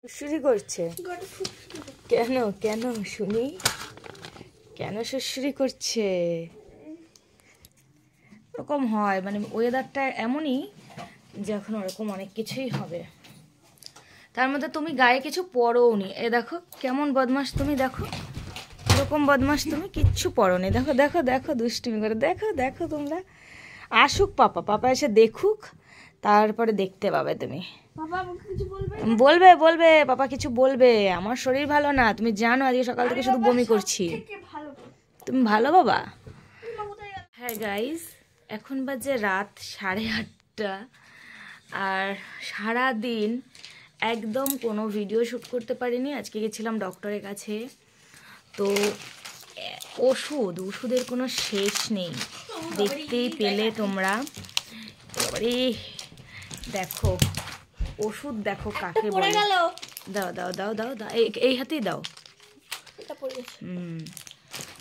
শুশুরি করছে কেন? কেন শুনি, কেন শুশুরি করছে? ওরকম হয়, মানে ওয়েদারটা এমনই যে এখন ওরকম অনেক কিছুই হবে। তার মধ্যে তুমি গায়ে কিছু পরোনি, এ দেখো কেমন বদমাস তুমি, দেখো এরকম বদমাস তুমি, কিচ্ছু পরোনি। দেখো দেখো দেখো দুষ্টুমি করে, দেখো দেখো। তোমরা আসুক পাপা, পাপা এসে দেখুক, তারপরে দেখতে পাবে তুমি। বলবে বলবে পাপা কিছু বলবে। আমার শরীর ভালো না, তুমি জানো আজকে সকাল থেকে শুধু বমি করছি। তুমি ভালো বাবা? হ্যাঁ গাইস, এখন বাজে রাত 8:30 আর সারা দিন একদম কোনো ভিডিও শ্যুট করতে পারিনি। আজকে গেছিলাম ডক্টরের কাছে, তো ওষুধের কোনো শেষ নেই, দেখতেই পেলে তোমরা। এবারে দেখো ওষুধ, দেখো কাকে বলে। দাও দাও দাও দাও দাও, এই হাতেই দাও।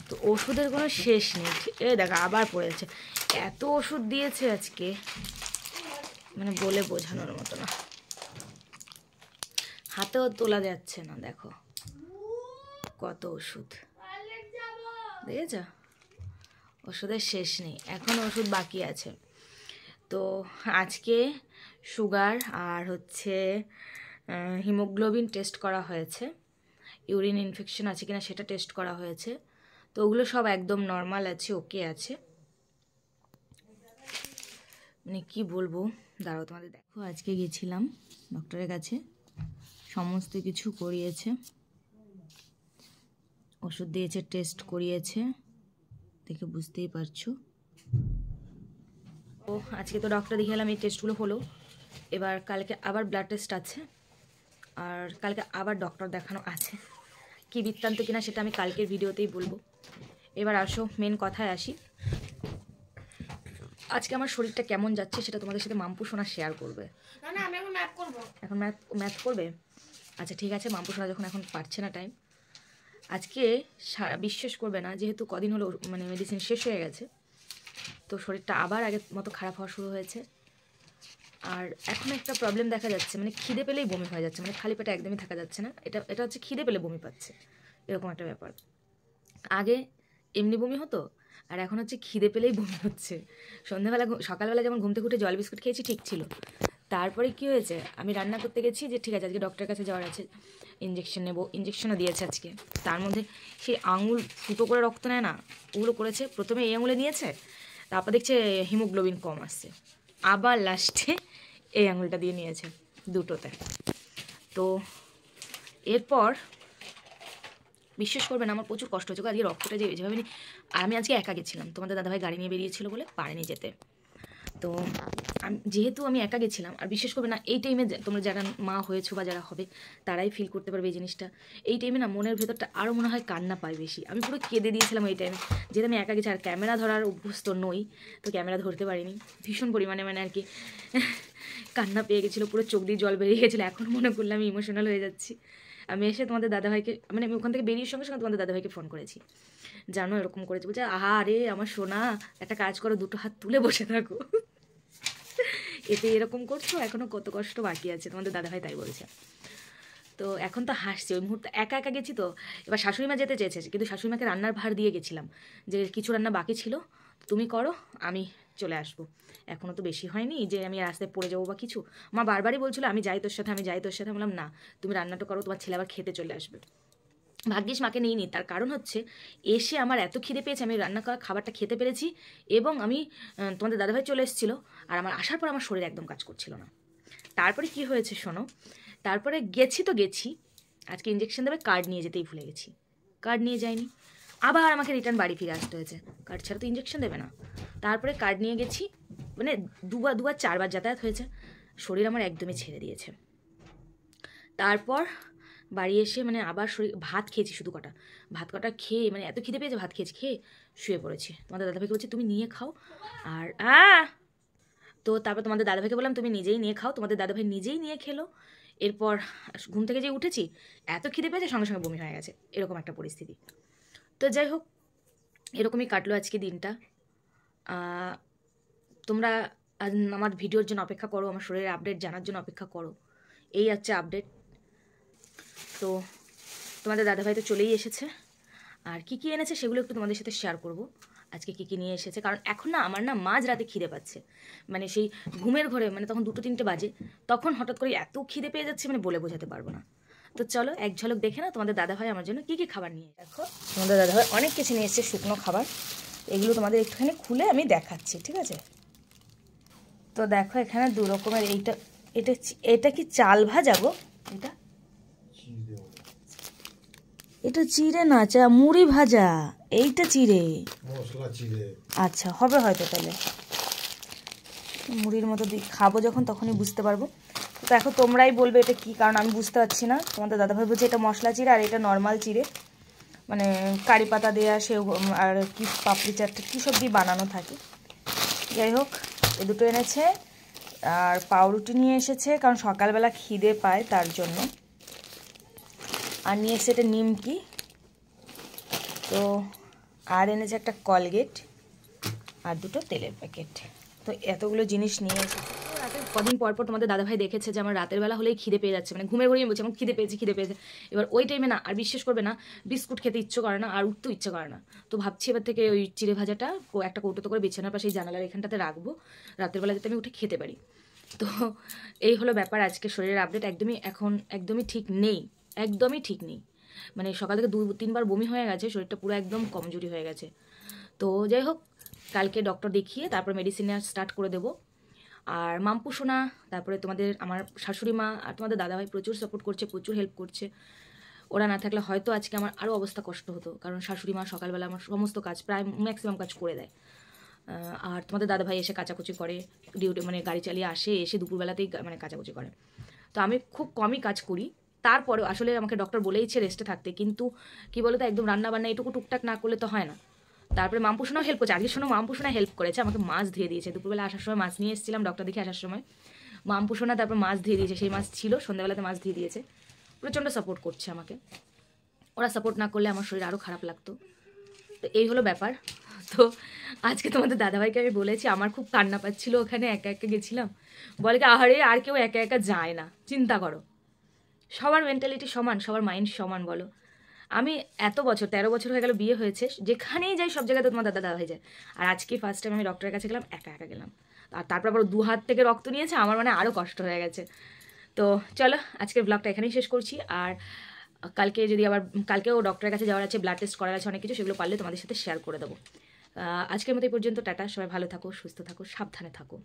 তো ওষুধের কোনো শেষ নেই। এই দেখো আবার পড়েছে, এত ওষুধ দিয়েছে আজকে, মানে বলে বোঝানোর মতো না, হাতেও তোলা যাচ্ছে না। দেখো কত ওষুধ, দেখেছ? ওষুধের শেষ নেই, এখন ওষুধ বাকি আছে। তো আজকে সুগার আর হচ্ছে হিমোগ্লোবিন টেস্ট করা হয়েছে, ইউরিন ইনফেকশন আছে কিনা সেটা টেস্ট করা হয়েছে। তো ওগুলো সব একদম নর্মাল আছে, ওকে আছে। মানে কি বলবো, দাঁড়াও তোমাদের দেখো। আজকে গেছিলাম ডক্টরের কাছে, সমস্ত কিছু করিয়েছে, ওষুধ দিয়েছে, টেস্ট করিয়েছে, দেখে বুঝতেই পারছো। তো আজকে তো ডক্টর দেখে এলাম, এই টেস্টগুলো হলো। এবার কালকে আবার ব্লাড টেস্ট আছে, আর কালকে আবার ডক্টর দেখানো আছে। কি বৃত্তান্ত কিনা সেটা আমি কালকের ভিডিওতেই বলবো। এবার আসো মেন কথায় আসি। আজকে আমার শরীরটা কেমন যাচ্ছে সেটা তোমাদের সাথে মাম্পু সোনা শেয়ার করবে। এখন ম্যাথ করবে? আচ্ছা ঠিক আছে, মাম্পু সোনা যখন এখন পারছে না টাইম। আজকে বিশ্বাস করবে না, যেহেতু কদিন হলো মানে মেডিসিন শেষ হয়ে গেছে, তো শরীরটা আবার আগের মতো খারাপ হওয়া শুরু হয়েছে। আর এখন একটা প্রবলেম দেখা যাচ্ছে, মানে খিদে পেলেই বমি হয়ে যাচ্ছে, মানে খালি পেটে একদমই থাকা যাচ্ছে না। এটা হচ্ছে খিদে পেলে বমি পাচ্ছে, এরকম একটা ব্যাপার। আগে এমনি বমি হতো, আর এখন হচ্ছে খিদে পেলেই বমি হচ্ছে। সন্ধ্যাবেলা সকালবেলা যেমন ঘুম থেকে উঠে জল বিস্কুট খেয়েছি, ঠিক ছিল। তারপরে কি হয়েছে, আমি রান্না করতে গেছি, যে ঠিক আছে আজকে ডক্টরের কাছে যাওয়ার আছে, ইঞ্জেকশন নেবো, ইঞ্জেকশনও দিয়েছে আজকে। তার মধ্যে সেই আঙুল ফুটো করে রক্ত নেয় না, ওগুলো করেছে। প্রথমে এই আঙুলে নিয়েছে, তারপর দেখছে হিমোগ্লোবিন কম আসছে, আবার লাস্টে এই আঙুলটা দিয়ে নিয়েছে, দুটোতে। তো এরপর বিশ্বাস করবে না, আমার প্রচুর কষ্ট হচ্ছে আজকে, রক্তটা যে যেভাবে আমি আজকে একা গেছিলাম, তোমাদের দাদাভাই গাড়ি নিয়ে বেরিয়েছিল বলে পারেনি যেতে। তো যেহেতু আমি একা গেছিলাম, আর বিশ্বাস করবে না, এই টাইমে তোমরা যারা মা হয়েছো বা যারা হবে তারাই ফিল করতে পারবে এই জিনিসটা। এই টাইমে না মনের ভেতরটা আরও মনে হয় কান্না পায় বেশি। আমি পুরো কেঁদে দিয়েছিলাম এই টাইমে, যেহেতু আমি একা গেছি, আর ক্যামেরা ধরার অভ্যস্ত নই, তো ক্যামেরা ধরতে পারিনি। ভীষণ পরিমাণে মানে আর কি কান্না পেয়ে গেছিলো, পুরো চোখ দিয়ে জল বেরিয়ে গেছিলো। এখন মনে করলে আমি ইমোশনাল হয়ে যাচ্ছি। আমি এসে তোমাদের দাদাভাইকে, মানে আমি ওখান থেকে বেরিয়ে সঙ্গে সঙ্গে তোমাদের দাদাভাইকে ফোন করেছি, জানো এরকম করেছি। বলছে আহা রে আমার সোনা, একটা কাজ করো, দুটো হাত তুলে বসে থাকো, এতে এরকম করছো, এখনো কত কষ্ট বাকি আছে, তোমাদের দাদাভাই তাই বলছে। তো এখন তো হাসছি, ওই মুহূর্তে একা একা গেছি। তো এবার শাশুড়িমা যেতে চেয়েছে, কিন্তু শাশুড়িমাকে রান্নার ভার দিয়ে গেছিলাম, যে কিছু রান্না বাকি ছিল তুমি করো, আমি চলে আসবো। এখনও তো বেশি হয়নি যে আমি রাস্তায় পড়ে যাবো বা কিছু। মা বারবারই বলছিল আমি যাই তোর সাথে, আমি যাই তোর সাথে। বললাম না, তুমি রান্নাটা করো, তোমার ছেলে আবার খেতে চলে আসবে। ভাগ্যিস মাকে নিইনি, তার কারণ হচ্ছে এসে আমার এত খিদে পেয়েছে, আমি রান্না করা খাবারটা খেতে পেরেছি, এবং আমি তোমাদের দাদাভাই চলে এসেছিলো, আর আমার আসার পর আমার শরীর একদম কাজ করছিল না। তারপরে কি হয়েছে শোনো, তারপরে গেছি তো গেছি, আজকে ইঞ্জেকশন দেবে, কার্ড নিয়ে যেতেই ভুলে গেছি, কার্ড নিয়ে যাইনি, আবার আমাকে রিটার্ন বাড়ি ফিরে আসতে হয়েছে, কার্ড ছাড়া তো ইঞ্জেকশন দেবে না। তারপরে কার্ড নিয়ে গেছি, মানে দুবার 4বার যাতায়াত হয়েছে, শরীর আমার একদমই ছেড়ে দিয়েছে। তারপর বাড়ি এসে মানে আবার শরীর, ভাত খেয়েছি শুধু কটা, ভাত কটা খেয়ে মানে এত খিদে পেয়েছে, ভাত খেয়েছি, খেয়ে শুয়ে পড়েছি। তোমাদের দাদাভাইকে বলছি তুমি নিয়ে খাও, আর তো তারপর তোমাদের দাদাভাইকে বললাম তুমি নিজেই নিয়ে খাও, তোমাদের দাদাভাই নিজেই নিয়ে খেলো। এরপর ঘুম থেকে যে উঠেছি, এত খিদে পেয়েছে, সঙ্গে সঙ্গে বমি হয়ে গেছে, এরকম একটা পরিস্থিতি। তো যাই হোক, এরকমই কাটলো আজকে দিনটা। তোমরা আমার ভিডিওর জন্য অপেক্ষা করো, আমার শরীরের আপডেট জানার জন্য অপেক্ষা করো, এই হচ্ছে আপডেট। তো তোমাদের দাদাভাই তো চলেই এসেছে, আর কী কী এনেছে সেগুলো একটু তোমাদের সাথে শেয়ার করব। আজকে কী কী নিয়ে এসেছে, কারণ এখন না আমার না মাঝ রাতে খিদে পাচ্ছে, মানে সেই ঘুমের ঘরে, মানে তখন 2-3টে বাজে, তখন হঠাৎ করে এত খিদে পেয়ে যাচ্ছে, মানে বলে বোঝাতে পারবো না। তো চলো এক ঝলক দেখে না তোমাদের দাদাভাই আমার জন্য কী কী খাবার নিয়ে। দেখো তোমাদের দাদাভাই অনেক কিছু নিয়ে এসেছে শুকনো খাবার, এগুলো তোমাদের একটুখানি খুলে আমি দেখাচ্ছি, ঠিক আছে? তো দেখো এখানে 2 রকমের, এটা এটা কি চাল ভাজা গো? এটা চিড়ে না, মুড়ি ভাজা, এইটা চিড়ে, মশলা চিড়ে। আচ্ছা হবে হয়তো, তাহলে মুড়ির মতো খাবো যখন তখনই বুঝতে পারবো। তো এখন তোমরাই বলবে এটা কি, কারণ আমি বুঝতে পারছি না। তোমাদের দাদাভাই বলছে এটা মশলা চিড়ে আর এটা নর্মাল চিড়ে, মানে কারি পাতা দেওয়া সেও আর কি পাপড়ি চাটটা কী সব দিয়ে বানানো থাকে। যাই হোক, এ দুটো এনেছে, আর পাউরুটি নিয়ে এসেছে কারণ সকালবেলা খিদে পায় তার জন্য, আর নিয়ে এসেছে এটা নিমকি, তো আর এনেছে একটা কলগেট আর 2টো তেলের প্যাকেট। তো এতগুলো জিনিস নিয়ে এসেছে। রাতে কদিন পর পর তোমাদের দাদাভাই দেখেছে যে আমার রাতের বেলা হলেই খিদে পেয়ে যাচ্ছে, মানে ঘুমের ঘরেই বলছে আমার খিদে পেয়েছে। এবার ওই টাইমে না আর বিশ্বাস করবে না, বিস্কুট খেতে ইচ্ছে করে না আর উঠতেও ইচ্ছে করে না। তো ভাবছি এবার থেকে ওই চিড়ে ভাজাটা একটা কৌটোতে করে বিছানার পাশে জানালার এখানটাতে রাখবো, রাতের বেলা যাতে আমি উঠে খেতে পারি। তো এই হলো ব্যাপার। আজকে শরীরের আপডেট একদমই ঠিক নেই, একদমই ঠিক নেই, মানে সকাল থেকে 2-3 বার বমি হয়ে গেছে, শরীরটা পুরো একদম কমজোরি হয়ে গেছে। তো যাই হোক, কালকে ডক্টর দেখিয়ে তারপর মেডিসিন নেওয়া স্টার্ট করে দেবো। আর মাম্পু সোনা, তারপরে আমার শাশুড়ি মা আর তোমাদের দাদাভাই প্রচুর সাপোর্ট করছে, প্রচুর হেল্প করছে। ওরা না থাকলে হয়তো আজকে আমার আরও অবস্থা কষ্ট হতো, কারণ শাশুড়ি মা সকালবেলা আমার সমস্ত কাজ, প্রায় ম্যাক্সিমাম কাজ করে দেয়। আর তোমাদের দাদাভাই এসে কাচাকুচি করে, ডিউটি মানে গাড়ি চালিয়ে এসে দুপুরবেলাতেই মানে কাচাকুচি করে। তো আমি খুব কমই কাজ করি, তারপরেও আসলে আমাকে ডক্টর বলেইছে রেস্টে থাকতে, কিন্তু কি বলো তো, একদম রান্নাবান্না এটুকু টুকটাক না করলে তো হয় না। তারপরে মাম্পুসোনাও হেল্প করছে, আজকের সময় মাম্পুসোনা হেল্প করেছে, আমাকে মাছ ধুয়ে দিয়েছে। দুপুরবেলা আসার সময় মাছ নিয়ে এসেছিলাম, ডক্টর দেখে আসার সময় মাম্পুসোনা তারপর মাছ ধুয়ে দিয়েছে, সেই মাছ ছিল, সন্ধ্যাবেলাতে মাছ ধুয়ে দিয়েছে। প্রচণ্ড সাপোর্ট করছে আমাকে, ওরা সাপোর্ট না করলে আমার শরীর আরও খারাপ লাগতো। তো এই হলো ব্যাপার। তো আজকে তোমাদের দাদাভাইকে আমি বলেছি, আমার খুব কান্না পাচ্ছিল, ওখানে একা একা গেছিলাম, বলে কি আহারে আর কেউ একা একা যায় না, চিন্তা করো, সবার মেন্টালিটি সমান, সবার মাইন্ড সমান বলো। আমি এত বছর 13 বছর হয়ে গেল বিয়ে হয়েছে, যেখানেই যাই সব জায়গাতে তোমার দাদা হয়ে যায়। আর আজকে ফার্স্ট টাইম আমি ডক্টরের কাছে গেলাম, একা একা গেলাম, আর তারপর আবার 2 হাত থেকে রক্ত নিয়েছে, আমার মানে আরও কষ্ট হয়ে গেছে। তো চলো আজকের ব্লগটা এখানেই শেষ করছি। আর কালকেও ডক্টরের কাছে যাওয়ার আছে, ব্লাড টেস্ট করার আছে অনেক কিছু, সেগুলো পারলে তোমাদের সাথে শেয়ার করে দেবো। আজকের মতো এই পর্যন্ত, টাটা, সবাই ভালো থাকো, সুস্থ থাকো, সাবধানে থাকো।